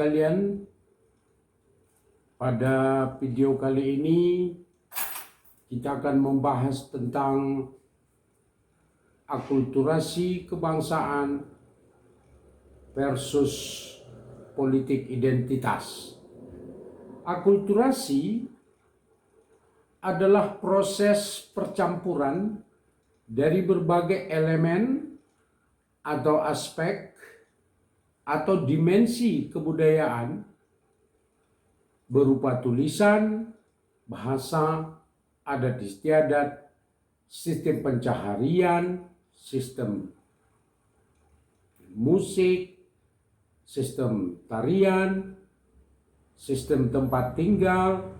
sekalian, pada video kali ini kita akan membahas tentang akulturasi kebangsaan versus politik identitas. Akulturasi adalah proses percampuran dari berbagai elemen atau aspek atau dimensi kebudayaan berupa tulisan, bahasa, adat istiadat, sistem pencaharian, sistem musik, sistem tarian, sistem tempat tinggal,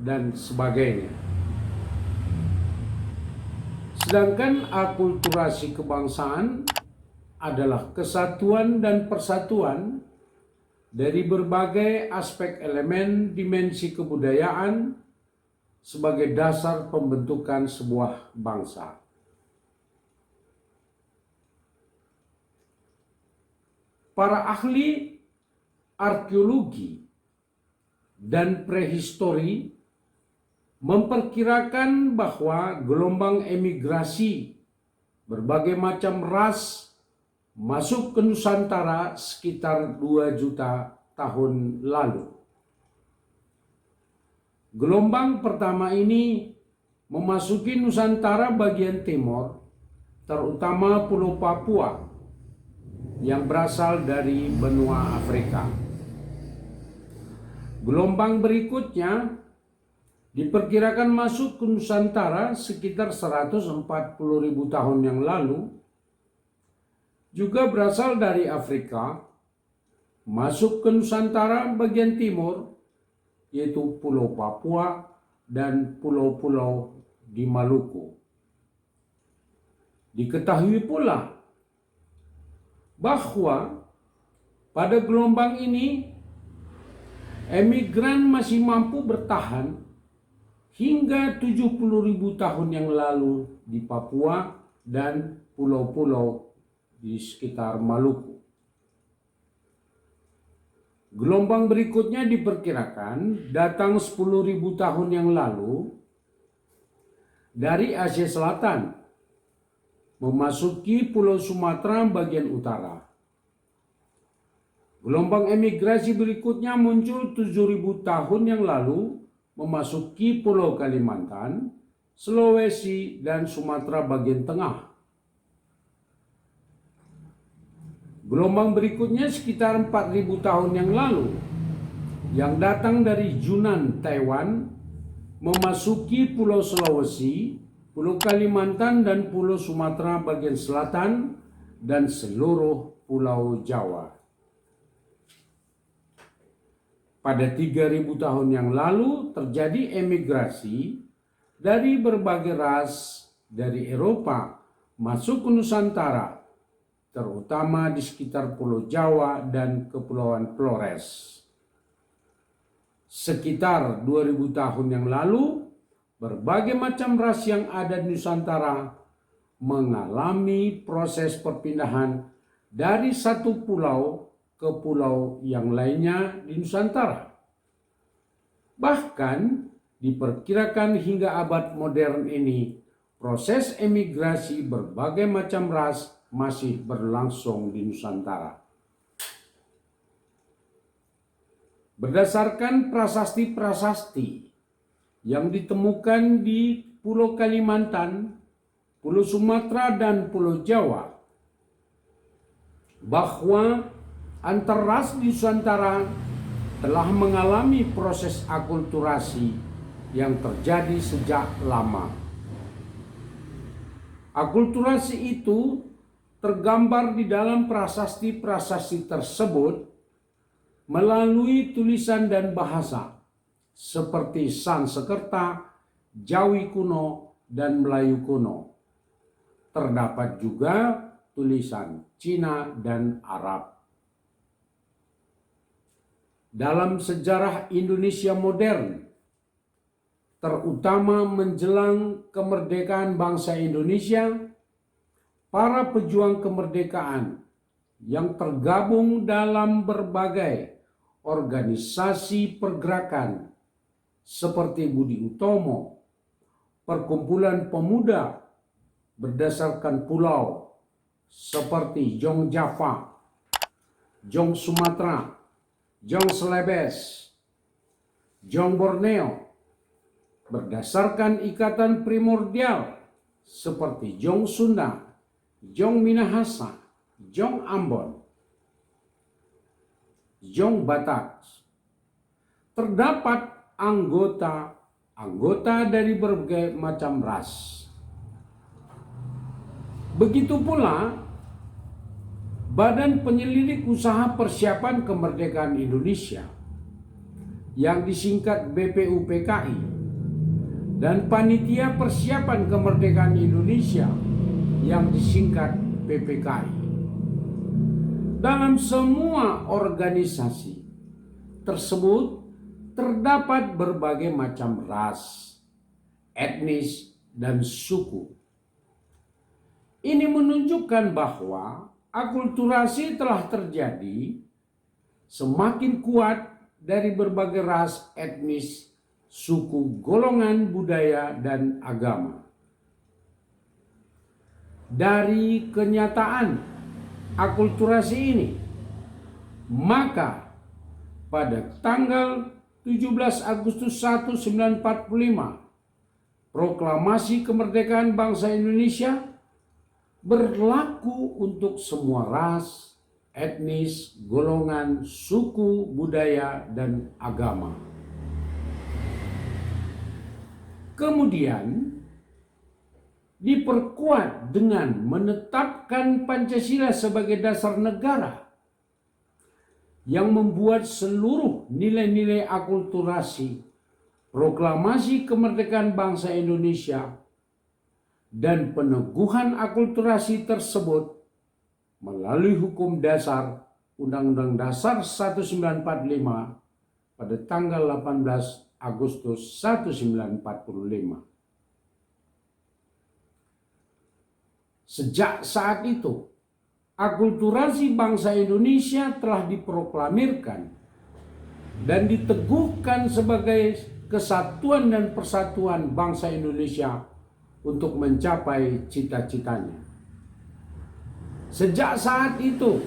dan sebagainya. Sedangkan akulturasi kebangsaan adalah kesatuan dan persatuan dari berbagai aspek elemen dimensi kebudayaan sebagai dasar pembentukan sebuah bangsa. Para ahli arkeologi dan prehistori memperkirakan bahwa gelombang emigrasi berbagai macam ras masuk ke Nusantara sekitar 2 juta tahun lalu. Gelombang pertama ini memasuki Nusantara bagian timur, terutama Pulau Papua yang berasal dari benua Afrika. Gelombang berikutnya diperkirakan masuk ke Nusantara sekitar 140.000 tahun yang lalu, juga berasal dari Afrika, masuk ke Nusantara bagian timur, yaitu Pulau Papua dan pulau-pulau di Maluku. Diketahui pula bahwa pada gelombang ini emigran masih mampu bertahan hingga 70.000 tahun yang lalu di Papua dan pulau-pulau di sekitar Maluku. Gelombang berikutnya diperkirakan datang 10.000 tahun yang lalu dari Asia Selatan, memasuki Pulau Sumatera bagian utara. Gelombang emigrasi berikutnya muncul 7.000 tahun yang lalu, memasuki Pulau Kalimantan, Sulawesi, dan Sumatera bagian tengah. Gelombang berikutnya sekitar 4.000 tahun yang lalu, yang datang dari Yunnan, Taiwan, memasuki Pulau Sulawesi, Pulau Kalimantan, dan Pulau Sumatera bagian selatan, dan seluruh Pulau Jawa. Pada 3.000 tahun yang lalu terjadi emigrasi dari berbagai ras dari Eropa masuk ke Nusantara, terutama di sekitar Pulau Jawa dan Kepulauan Flores. Sekitar 2.000 tahun yang lalu, berbagai macam ras yang ada di Nusantara mengalami proses perpindahan dari satu pulau ke pulau yang lainnya di Nusantara. Bahkan diperkirakan hingga abad modern ini, proses emigrasi berbagai macam ras masih berlangsung di Nusantara. Berdasarkan prasasti-prasasti yang ditemukan di Pulau Kalimantan, Pulau Sumatera, dan Pulau Jawa, bahwa antar ras di Nusantara telah mengalami proses akulturasi yang terjadi sejak lama. Akulturasi itu tergambar di dalam prasasti-prasasti tersebut melalui tulisan dan bahasa seperti Sanskerta, Jawi kuno, dan Melayu kuno. Terdapat juga tulisan Cina dan Arab. Dalam sejarah Indonesia modern, terutama menjelang kemerdekaan bangsa Indonesia, para pejuang kemerdekaan yang tergabung dalam berbagai organisasi pergerakan seperti Budi Utomo, perkumpulan pemuda berdasarkan pulau seperti Jong Java, Jong Sumatera, Jong Celebes, Jong Borneo, berdasarkan ikatan primordial seperti Jong Sunda, Jong Minahasa, Jong Ambon, Jong Batak. Terdapat anggota dari berbagai macam ras. Begitu pula Badan Penyelidik Usaha Persiapan Kemerdekaan Indonesia yang disingkat BPUPKI dan Panitia Persiapan Kemerdekaan Indonesia yang disingkat PPKI. Dalam semua organisasi tersebut terdapat berbagai macam ras, etnis, dan suku. Ini menunjukkan bahwa akulturasi telah terjadi semakin kuat dari berbagai ras, etnis, suku, golongan, budaya, dan agama. Dari kenyataan akulturasi ini, maka pada tanggal 17 Agustus 1945, Proklamasi Kemerdekaan Bangsa Indonesia berlaku untuk semua ras, etnis, golongan, suku, budaya, dan agama. Kemudian diperkuat dengan menetapkan Pancasila sebagai dasar negara yang membuat seluruh nilai-nilai akulturasi Proklamasi Kemerdekaan Bangsa Indonesia dan peneguhan akulturasi tersebut melalui hukum dasar Undang-Undang Dasar 1945 pada tanggal 18 Agustus 1945. Sejak saat itu, akulturasi bangsa Indonesia telah diproklamirkan dan diteguhkan sebagai kesatuan dan persatuan bangsa Indonesia untuk mencapai cita-citanya. Sejak saat itu,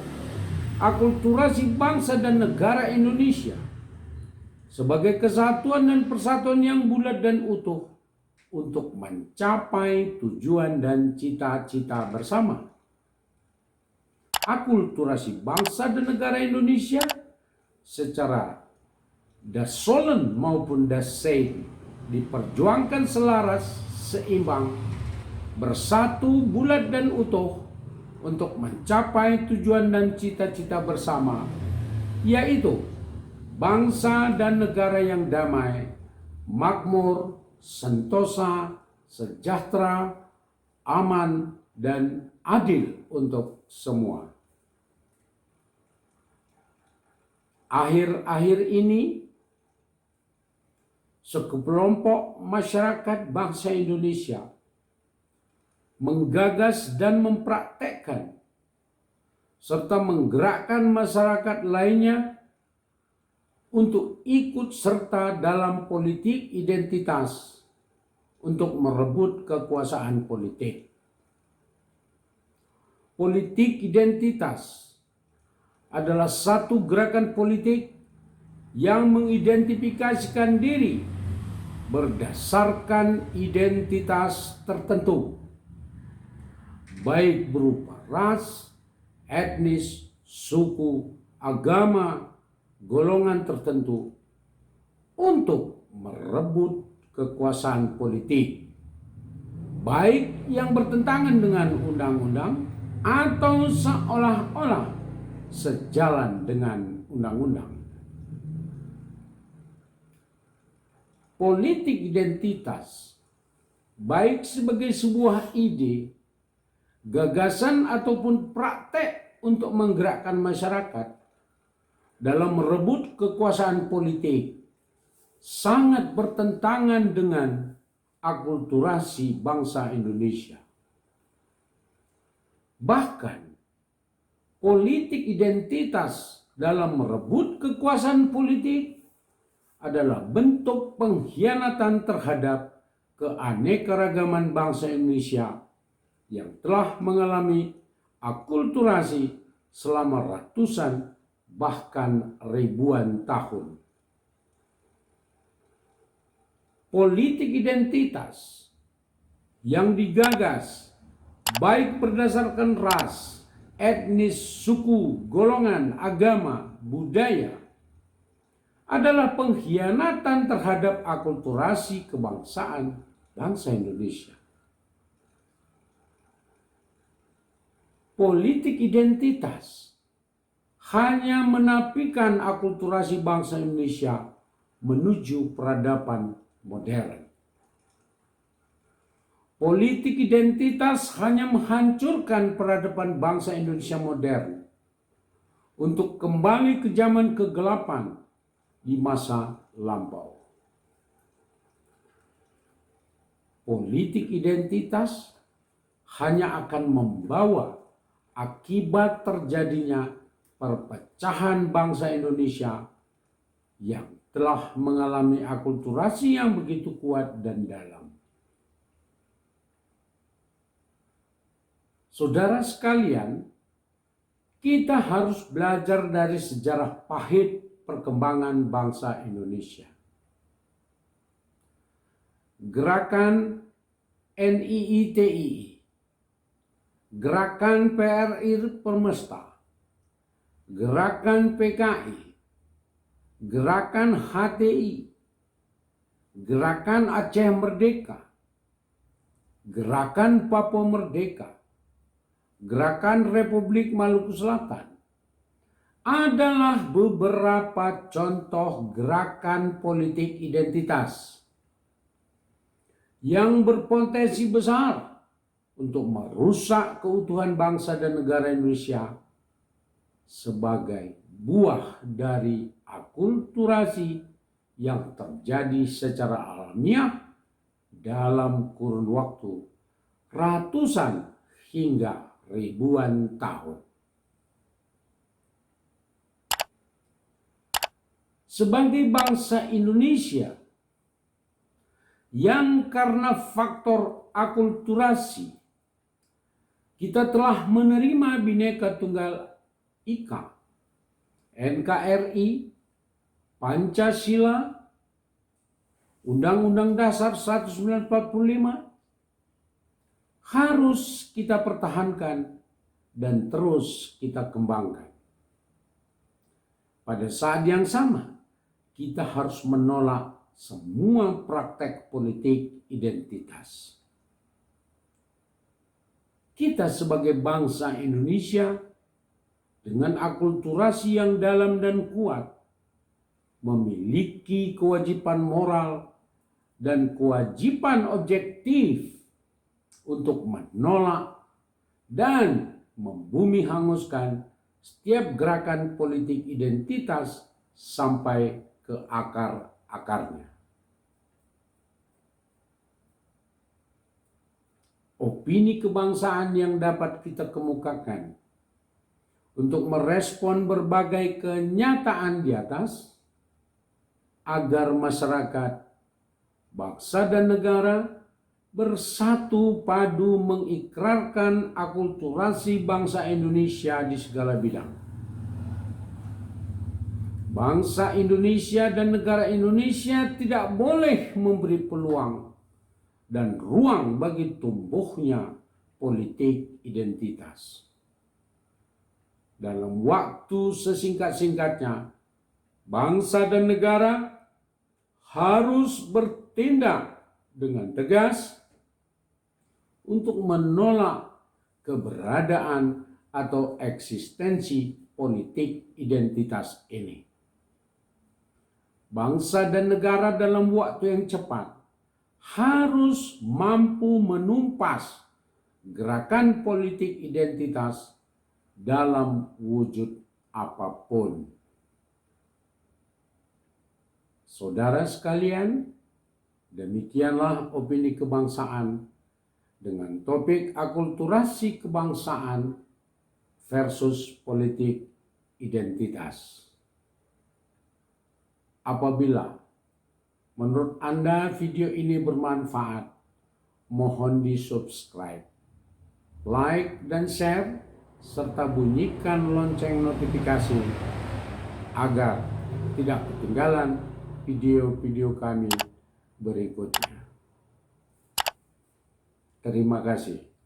akulturasi bangsa dan negara Indonesia sebagai kesatuan dan persatuan yang bulat dan utuh untuk mencapai tujuan dan cita-cita bersama. Akulturasi bangsa dan negara Indonesia secara dasolen maupun dasein diperjuangkan selaras, seimbang, bersatu, bulat dan utuh untuk mencapai tujuan dan cita-cita bersama, yaitu bangsa dan negara yang damai, makmur, sentosa, sejahtera, aman, dan adil untuk semua. Akhir-akhir ini, sekelompok masyarakat bangsa Indonesia menggagas dan mempraktekkan serta menggerakkan masyarakat lainnya untuk ikut serta dalam politik identitas untuk merebut kekuasaan politik. Politik identitas adalah satu gerakan politik yang mengidentifikasikan diri berdasarkan identitas tertentu, baik berupa ras, etnis, suku, agama, golongan tertentu, untuk merebut kekuasaan politik, baik yang bertentangan dengan undang-undang atau seolah-olah sejalan dengan undang-undang. Politik identitas, baik sebagai sebuah ide, gagasan ataupun praktek untuk menggerakkan masyarakat dalam merebut kekuasaan politik, sangat bertentangan dengan akulturasi bangsa Indonesia. Bahkan politik identitas dalam merebut kekuasaan politik adalah bentuk pengkhianatan terhadap keanekaragaman bangsa Indonesia yang telah mengalami akulturasi selama ratusan bahkan ribuan tahun. Politik identitas yang digagas baik berdasarkan ras, etnis, suku, golongan, agama, budaya adalah pengkhianatan terhadap akulturasi kebangsaan bangsa Indonesia. Politik identitas hanya menafikan akulturasi bangsa Indonesia menuju peradaban modern. Politik identitas hanya menghancurkan peradaban bangsa Indonesia modern untuk kembali ke zaman kegelapan di masa lampau. Politik identitas hanya akan membawa akibat terjadinya perpecahan bangsa Indonesia yang telah mengalami akulturasi yang begitu kuat dan dalam. Saudara sekalian, kita harus belajar dari sejarah pahit perkembangan bangsa Indonesia. Gerakan NIITII, Gerakan PRI Permesta, Gerakan PKI, Gerakan HTI, Gerakan Aceh Merdeka, Gerakan Papua Merdeka, Gerakan Republik Maluku Selatan adalah beberapa contoh gerakan politik identitas yang berpotensi besar untuk merusak keutuhan bangsa dan negara Indonesia sebagai buah dari akulturasi yang terjadi secara alamiah dalam kurun waktu ratusan hingga ribuan tahun. Sebagai bangsa Indonesia yang karena faktor akulturasi kita telah menerima Bhinneka Tunggal Ika, NKRI, Pancasila, Undang-Undang Dasar 1945 harus kita pertahankan dan terus kita kembangkan. Pada saat yang sama, kita harus menolak semua praktek politik identitas. Kita sebagai bangsa Indonesia dengan akulturasi yang dalam dan kuat memiliki kewajiban moral dan kewajiban objektif untuk menolak dan membumi hanguskan setiap gerakan politik identitas sampai ke akar-akarnya. Opini kebangsaan yang dapat kita kemukakan untuk merespon berbagai kenyataan di atas agar masyarakat, bangsa dan negara bersatu padu mengikrarkan akulturasi bangsa Indonesia di segala bidang. Bangsa Indonesia dan negara Indonesia tidak boleh memberi peluang dan ruang bagi tumbuhnya politik identitas. Dalam waktu sesingkat-singkatnya, bangsa dan negara harus bertindak dengan tegas untuk menolak keberadaan atau eksistensi politik identitas ini. Bangsa dan negara dalam waktu yang cepat harus mampu menumpas gerakan politik identitas dalam wujud apapun. Saudara sekalian, demikianlah opini kebangsaan dengan topik akulturasi kebangsaan versus politik identitas. Apabila menurut Anda video ini bermanfaat, mohon di-subscribe, like dan share, serta bunyikan lonceng notifikasi agar tidak ketinggalan video-video kami berikutnya. Terima kasih.